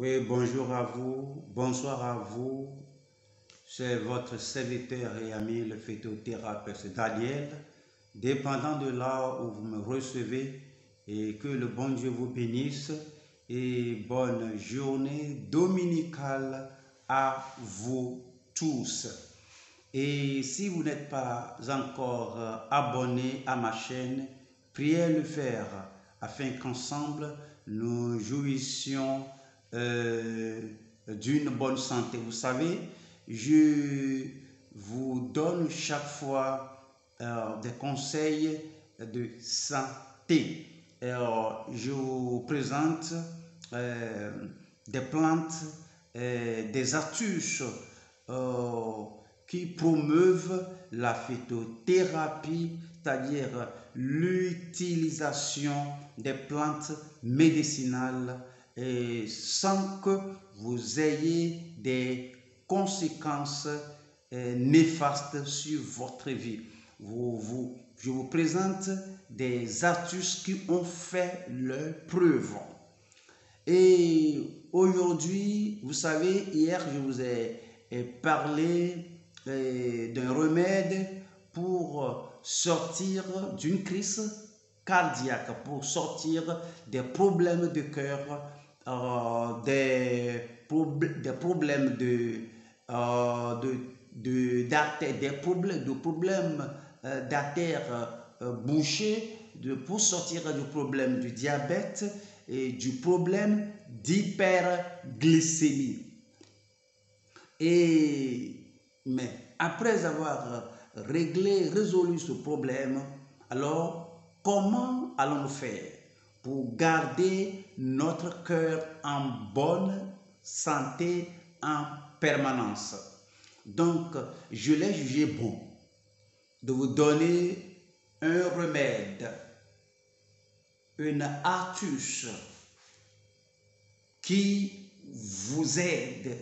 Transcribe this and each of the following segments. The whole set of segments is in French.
Oui, bonjour à vous, bonsoir à vous. C'est votre serviteur et ami, le phytothérapeute Daniel. Dépendant de là où vous me recevez, et que le bon Dieu vous bénisse et bonne journée dominicale à vous tous. Et si vous n'êtes pas encore abonné à ma chaîne, priez à le faire afin qu'ensemble nous jouissions d'une bonne santé. Vous savez, je vous donne chaque fois des conseils de santé. Je vous présente des plantes, des astuces qui promeuvent la phytothérapie, c'est-à-dire l'utilisation des plantes médicinales et sans que vous ayez des conséquences néfastes sur votre vie. Je vous présente des astuces qui ont fait leur preuve. Et aujourd'hui, vous savez, hier, je vous ai parlé d'un remède pour sortir d'une crise cardiaque, pour sortir des problèmes de cœur, des problèmes d'artères bouchées, pour sortir du problème du diabète et du problème d'hyperglycémie. Mais après avoir résolu ce problème, alors comment allons-nous faire pour garder notre cœur en bonne santé en permanence? Donc, je l'ai jugé bon de vous donner un remède, une astuce qui vous aide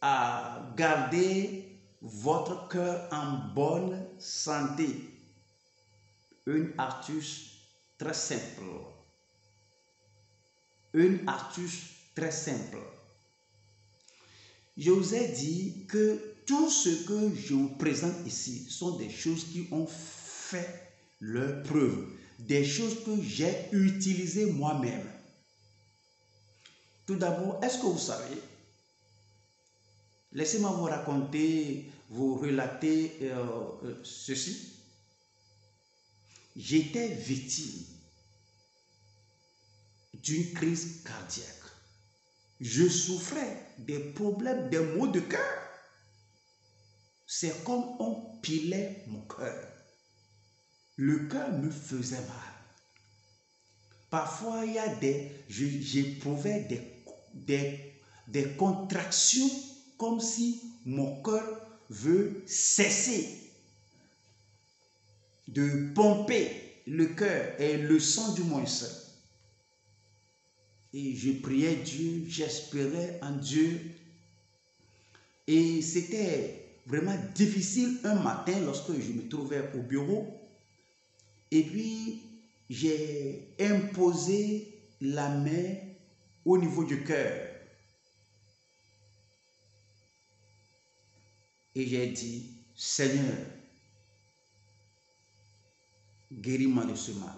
à garder votre cœur en bonne santé. Une astuce très simple. Une astuce très simple. Je vous ai dit que tout ce que je vous présente ici sont des choses qui ont fait leur preuve, des choses que j'ai utilisées moi-même. Tout d'abord, est-ce que vous savez, laissez-moi vous raconter, vous relater ceci. J'étais victime d'une crise cardiaque. Je souffrais des problèmes, des maux de cœur. C'est comme on pilait mon cœur. Le cœur me faisait mal. Parfois, j'éprouvais des contractions comme si mon cœur veut cesser de pomper le cœur et le sang du moins. Et je priais Dieu, j'espérais en Dieu. Et c'était vraiment difficile un matin lorsque je me trouvais au bureau. Et puis, j'ai imposé la main au niveau du cœur. Et j'ai dit, Seigneur, guéris-moi de ce mal.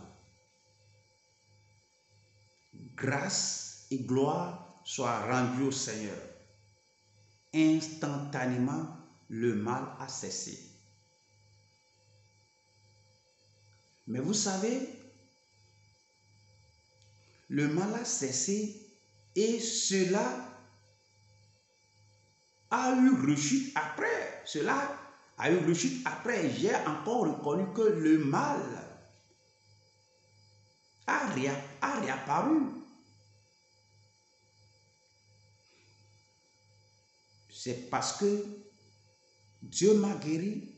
Grâce et gloire soient rendues au Seigneur. Instantanément, le mal a cessé. Mais vous savez, le mal a cessé et cela a eu rechute après. Cela a eu rechute après. J'ai encore reconnu que le mal a réapparu. C'est parce que Dieu m'a guéri,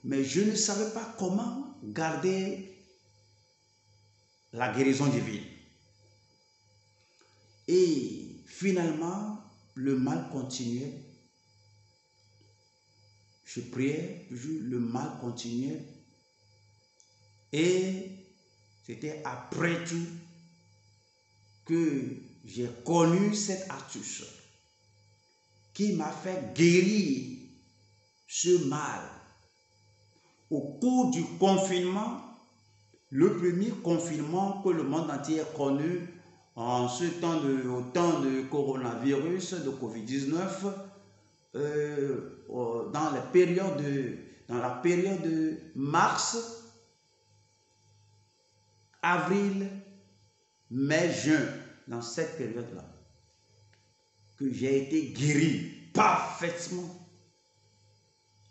mais je ne savais pas comment garder la guérison divine. Et finalement, le mal continuait. Je priais, le mal continuait. Et c'était après tout que j'ai connu cette astuce qui m'a fait guérir ce mal. Au cours du confinement, le premier confinement que le monde entier a connu en ce temps au temps de coronavirus, de Covid-19, dans la période de mars, avril, mai, juin, dans cette période-là, que j'ai été guéri parfaitement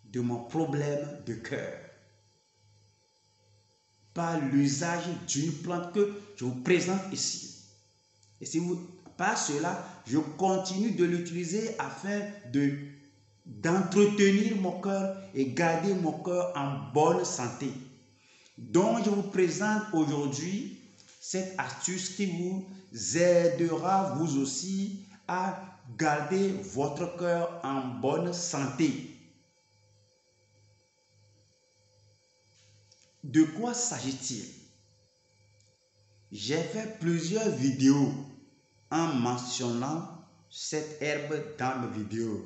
de mon problème de cœur par l'usage d'une plante que je vous présente ici. Et si vous, par cela, je continue de l'utiliser afin d'entretenir mon cœur et garder mon cœur en bonne santé. Donc, je vous présente aujourd'hui cette astuce qui vous aidera vous aussi à garder votre cœur en bonne santé. De quoi s'agit-il? J'ai fait plusieurs vidéos en mentionnant cette herbe dans mes vidéos.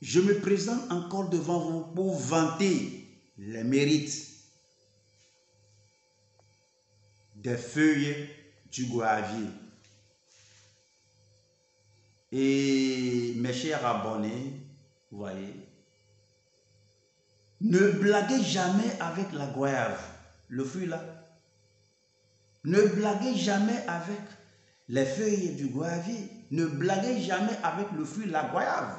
Je me présente encore devant vous pour vanter les mérites des feuilles du goyavier. Et mes chers abonnés, vous voyez, ne blaguez jamais avec la goyave, le fruit là. Ne blaguez jamais avec les feuilles du goyavier. Ne blaguez jamais avec le fruit, la goyave.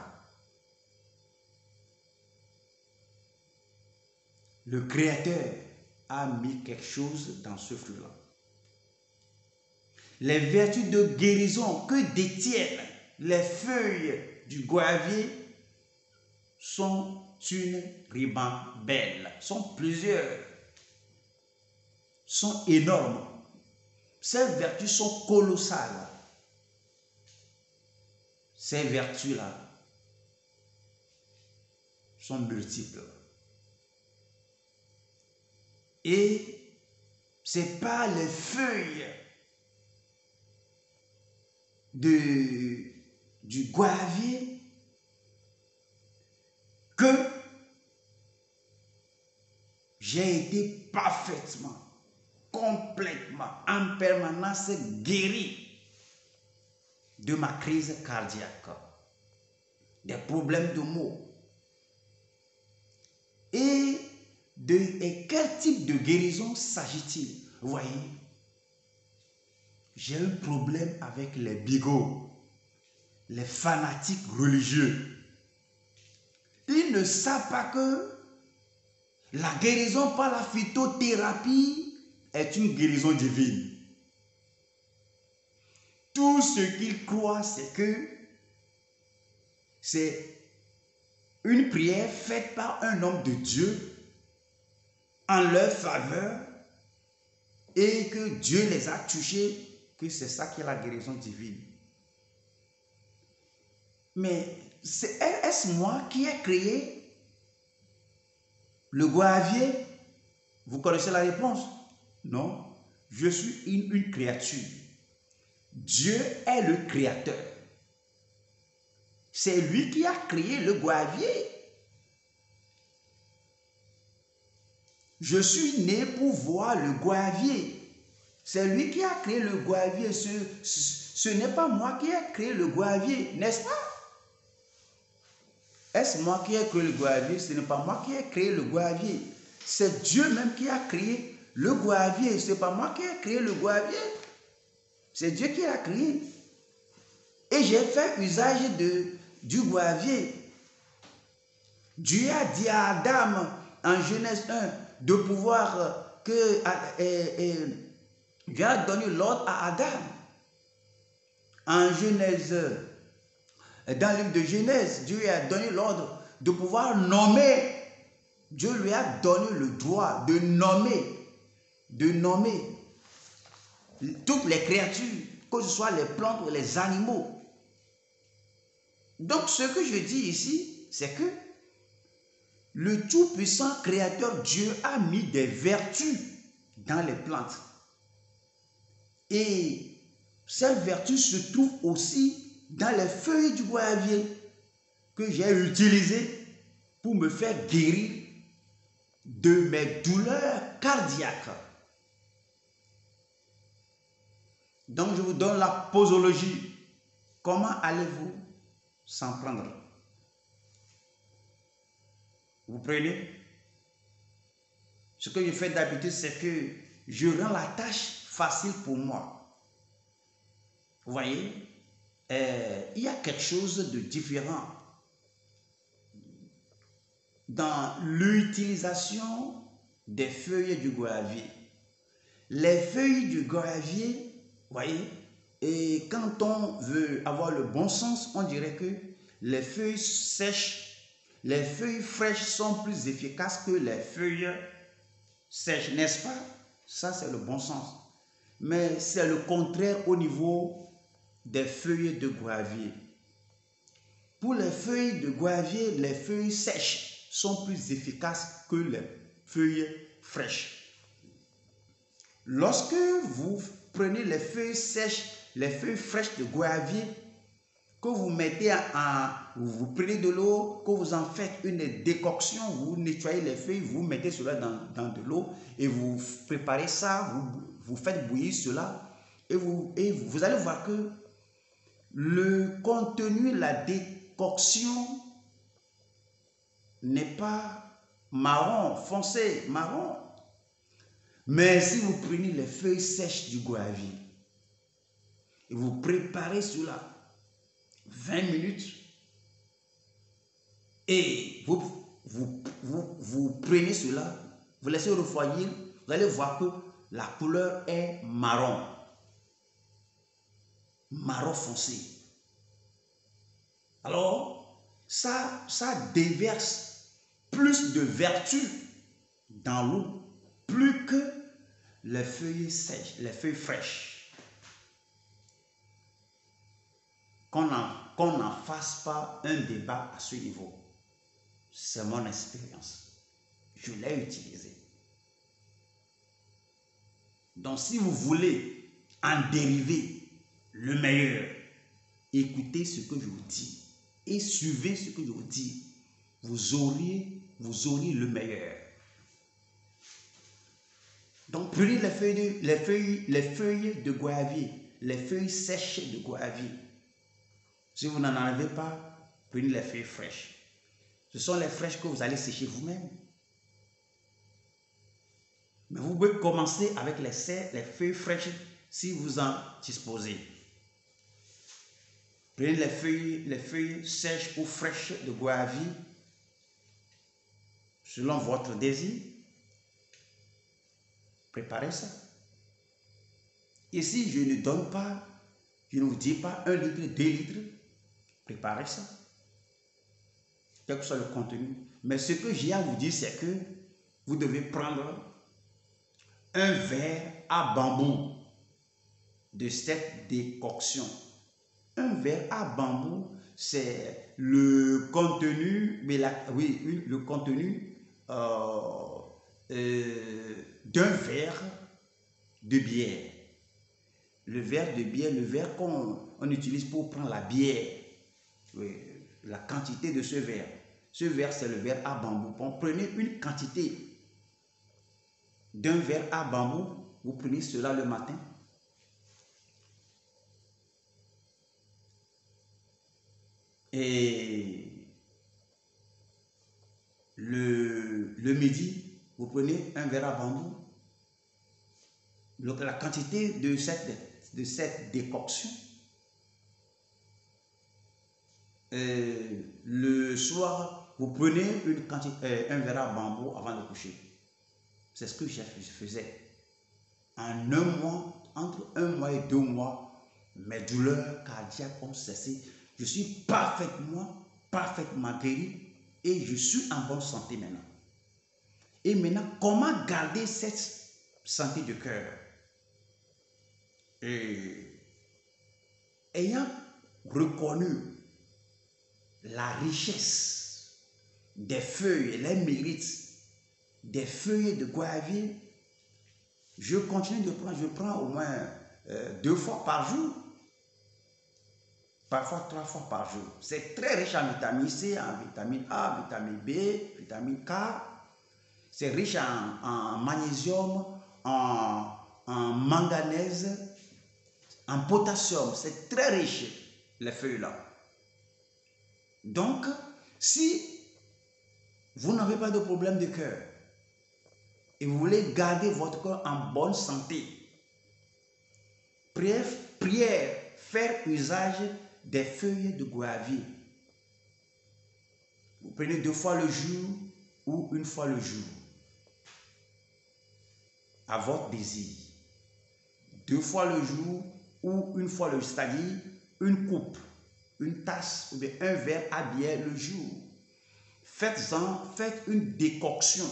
Le Créateur a mis quelque chose dans ce fruit-là. Les vertus de guérison que détiennent les feuilles du goyavier sont une ribambelle, sont plusieurs, sont énormes. Ces vertus sont colossales. Ces vertus-là sont multiples. Et c'est par les feuilles du goyavier que j'ai été parfaitement, complètement, en permanence guéri de ma crise cardiaque, des problèmes de mots. Et quel type de guérison s'agit-il? Vous voyez, j'ai un problème avec les bigots, les fanatiques religieux. Ils ne savent pas que la guérison par la phytothérapie est une guérison divine. Tout ce qu'ils croient, c'est que c'est une prière faite par un homme de Dieu en leur faveur et que Dieu les a touchés, que c'est ça qui est la guérison divine. Mais est-ce moi qui ai créé le goyavier? Vous connaissez la réponse? Non, je suis une créature. Dieu est le créateur. C'est lui qui a créé le goyavier. Je suis né pour voir le goyavier. C'est lui qui a créé le goyavier. Ce n'est pas moi qui ai créé le goyavier, n'est-ce pas? Est-ce moi qui ai créé le goyavier? Ce n'est pas moi qui ai créé le goyavier. C'est Dieu même qui a créé le goyavier. Ce n'est pas moi qui ai créé le goyavier. C'est Dieu qui l'a créé. Et j'ai fait usage du goyavier. Dieu a dit à Adam en Genèse 1 de pouvoir Dieu a donné l'ordre à Adam. En Genèse, dans le livre de Genèse, Dieu lui a donné l'ordre de pouvoir nommer. Dieu lui a donné le droit de nommer toutes les créatures, que ce soit les plantes ou les animaux. Donc ce que je dis ici, c'est que le tout-puissant créateur Dieu a mis des vertus dans les plantes. Et cette vertu se trouve aussi dans les feuilles du goyavier que j'ai utilisées pour me faire guérir de mes douleurs cardiaques. Donc, je vous donne la posologie. Comment allez-vous s'en prendre? Vous prenez. Ce que je fais d'habitude, c'est que je rends la tâche facile pour moi. Vous voyez, il y a quelque chose de différent dans l'utilisation des feuilles du goyavier. Les feuilles du goyavier, vous voyez, et quand on veut avoir le bon sens, on dirait que les feuilles sèches, les feuilles fraîches sont plus efficaces que les feuilles sèches, n'est-ce pas? Ça, c'est le bon sens. Mais c'est le contraire au niveau des feuilles de goyavier. Pour les feuilles de goyavier, les feuilles sèches sont plus efficaces que les feuilles fraîches. Lorsque vous prenez les feuilles sèches, les feuilles fraîches de goyavier, que vous mettez vous prenez de l'eau, que vous en faites une décoction, vous nettoyez les feuilles, vous mettez cela dans de l'eau et vous préparez ça, vous faites bouillir cela et vous allez voir que le contenu, la décoction n'est pas marron, foncé, marron. Mais si vous prenez les feuilles sèches du goyavier et vous préparez cela 20 minutes et vous prenez cela, vous laissez refroidir, vous allez voir que la couleur est marron, marron foncé. Alors, ça déverse plus de vertu dans l'eau, plus que les feuilles sèches, les feuilles fraîches. Qu'on n'en fasse pas un débat à ce niveau. C'est mon expérience. Je l'ai utilisé. Donc, si vous voulez en dériver le meilleur, écoutez ce que je vous dis et suivez ce que je vous dis. Vous auriez le meilleur. Donc, prenez les feuilles de goyavier, les feuilles sèches de goyavier. Si vous n'en avez pas, prenez les feuilles fraîches. Ce sont les fraîches que vous allez sécher vous-même. Mais vous pouvez commencer avec les feuilles fraîches si vous en disposez. Prenez les feuilles sèches ou fraîches de goyavier selon votre désir. Préparez ça. Ici, je ne vous dis pas 1 litre, 2 litres. Préparez ça. Quel que soit le contenu. Mais ce que j'ai à vous dire, c'est que vous devez prendre un verre à bambou de cette décoction. Un verre à bambou, c'est le contenu, le contenu d'un verre de bière. Le verre de bière, le verre qu'on utilise pour prendre la bière. Oui, la quantité de ce verre. Ce verre, c'est le verre à bambou. Prenez une quantité d'un verre à bambou. Vous prenez cela le matin. Et le midi, vous prenez un verre à bambou. La quantité de cette décoction. Le soir, vous prenez un verre à bambou avant de coucher. C'est ce que je faisais. En un mois, entre 1 mois et 2 mois, mes douleurs cardiaques ont cessé. Je suis parfaitement guéri et je suis en bonne santé maintenant. Et maintenant, comment garder cette santé de cœur? Ayant reconnu la richesse des feuilles, les mérites des feuilles de goyavier, je continue de prendre, je prends au moins 2 fois par jour, parfois 3 fois par jour. C'est très riche en vitamine C, en vitamine A, vitamine B, vitamine K. C'est riche en magnésium, en manganèse, en potassium. C'est très riche, les feuilles-là. Donc, si vous n'avez pas de problème de cœur et vous voulez garder votre corps en bonne santé, prière, faire usage des feuilles de goyavier. Vous prenez 2 fois le jour ou 1 fois le jour, à votre désir. 2 fois le jour ou 1 fois le jour, c'est-à-dire une coupe, une tasse ou bien un verre à bière le jour. Faites une décoction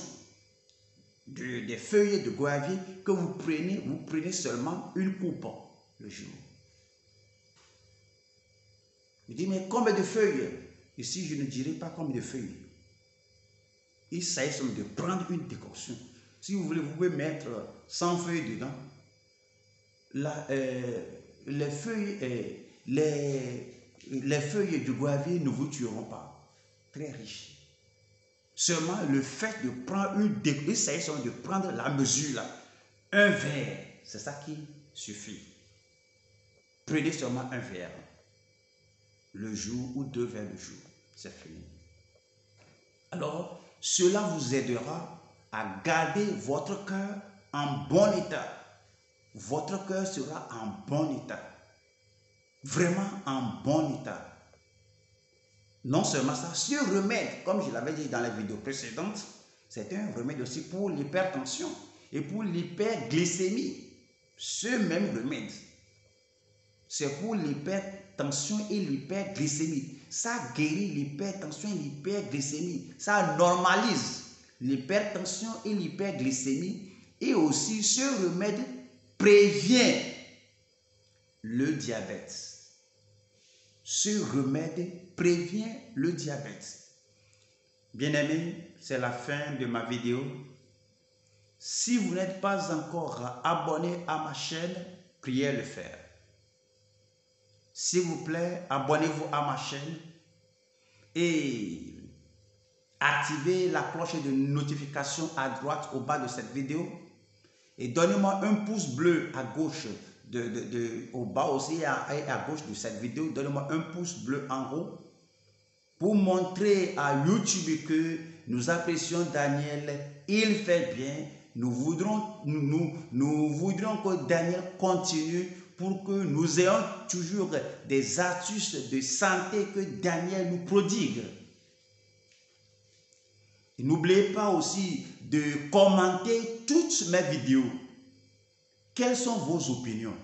des feuilles de goyavier que vous prenez seulement une coupe le jour. Je dis, mais combien de feuilles? Ici, je ne dirai pas combien de feuilles. Il s'agit de prendre une décoction. Si vous voulez, vous pouvez mettre 100 feuilles dedans. Les feuilles de goyavier ne vous tueront pas. Très riches. Seulement le fait de prendre une décoction, il s'agit de prendre la mesure là. Un verre, c'est ça qui suffit. Prenez seulement un verre le jour ou 2 verres le jour. C'est fini. Alors, cela vous aidera à garder votre cœur en bon état. Votre cœur sera en bon état. Vraiment en bon état. Non seulement ça, ce remède, comme je l'avais dit dans les vidéos précédentes, c'est un remède aussi pour l'hypertension et pour l'hyperglycémie. Ce même remède, c'est pour l'hypertension et l'hyperglycémie. Ça guérit l'hypertension et l'hyperglycémie. Ça normalise l'hypertension et l'hyperglycémie. Et aussi, ce remède prévient le diabète. Ce remède prévient le diabète. Bien-aimés, c'est la fin de ma vidéo. Si vous n'êtes pas encore abonné à ma chaîne, priez le faire. S'il vous plaît, abonnez-vous à ma chaîne et activez la cloche de notification à droite au bas de cette vidéo. Et donnez-moi un pouce bleu à gauche, au bas aussi et à gauche de cette vidéo. Donnez-moi un pouce bleu en haut pour montrer à YouTube que nous apprécions Daniel. Il fait bien. Nous voudrons que Daniel continue pour que nous ayons toujours des astuces de santé que Daniel nous prodigue. N'oubliez pas aussi de commenter toutes mes vidéos. Quelles sont vos opinions?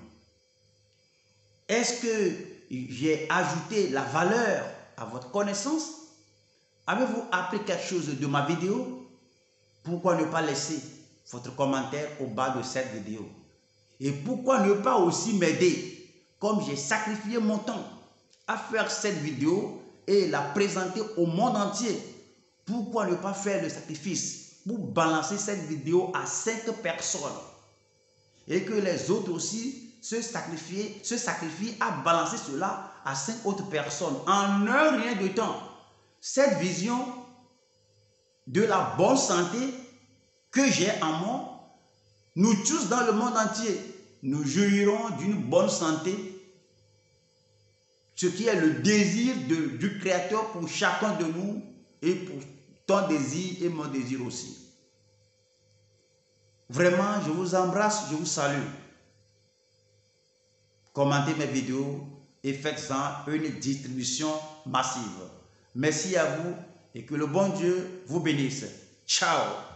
Est-ce que j'ai ajouté la valeur à votre connaissance? Avez-vous appris quelque chose de ma vidéo? Pourquoi ne pas laisser votre commentaire au bas de cette vidéo? Et pourquoi ne pas aussi m'aider, comme j'ai sacrifié mon temps à faire cette vidéo et la présenter au monde entier? Pourquoi ne pas faire le sacrifice pour balancer cette vidéo à 5 personnes et que les autres aussi se sacrifient à balancer cela à 5 autres personnes en un rien de temps? Cette vision de la bonne santé que j'ai en moi, nous tous dans le monde entier, nous jouirons d'une bonne santé, ce qui est le désir du Créateur pour chacun de nous et pour ton désir et mon désir aussi. Vraiment, je vous embrasse, je vous salue. Commentez mes vidéos et faites-en une distribution massive. Merci à vous et que le bon Dieu vous bénisse. Ciao!